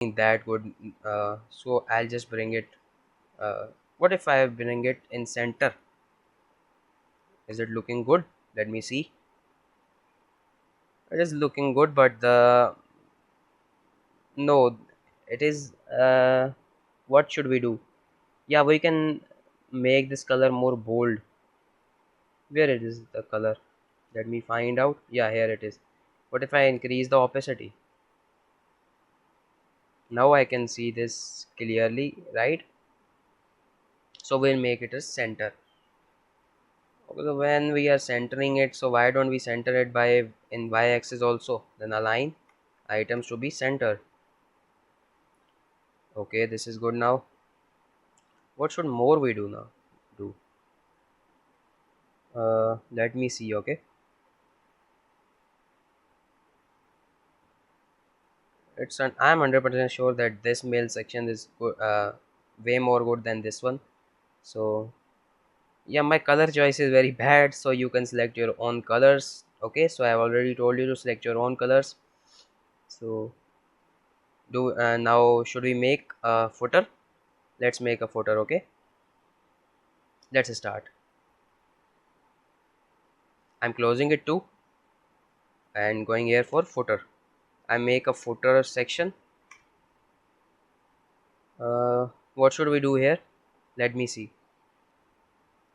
that good. So I'll just bring it. What if I bring it in center? Is it looking good? Let me see. It is looking good, but the no, it is. What should we do? Yeah, we can make this color more bold. Where it is the color? Let me find out. Yeah, here it is. What if I increase the opacity? Now I can see this clearly, right? So we'll make it a center. Okay, so when we are centering it, so why don't we center it by in y-axis also? Then align items to be centered. Okay, this is good now. What should more we do now? Do let me see. Okay, I'm 100% sure that this mail section is good, way more good than this one. So yeah, my color choice is very bad, so you can select your own colors. Okay, so I've already told you to select your own colors. So do now should we make a footer? Let's make a footer. Okay, let's start. I'm closing it too and going here for footer. I make a footer section. What should we do here? Let me see.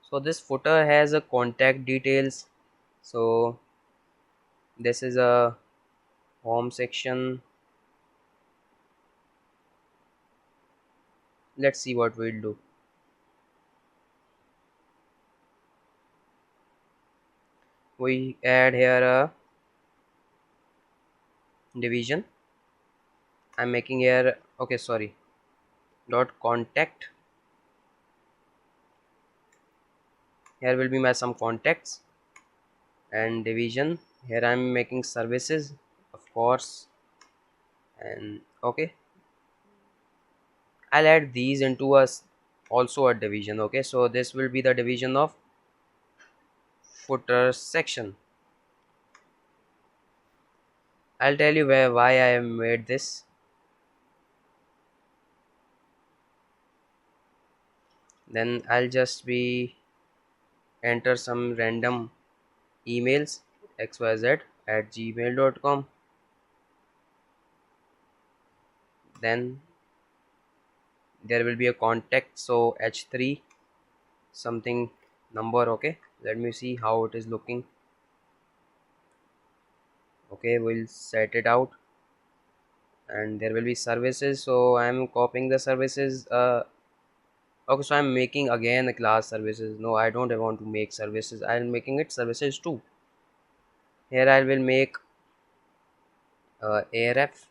So this footer has a contact details. So this is a home section. Let's see what we'll do. We add here a division. I'm making here, okay, sorry, dot contact. Here will be my some contacts and division. Here I'm making services, of course. And okay, I'll add these into also a division. Okay, so this will be the division of footer section. I'll tell you why I have made this. Then I'll just be enter some random emails xyz@gmail.com. Then there will be a contact, so h3 something number. Okay, let me see how it is looking. Okay, we'll set it out. And there will be services, so I'm copying the services. Okay, so I'm making again a class services. No, I don't want to make services. I'm making it services too. Here I will make aref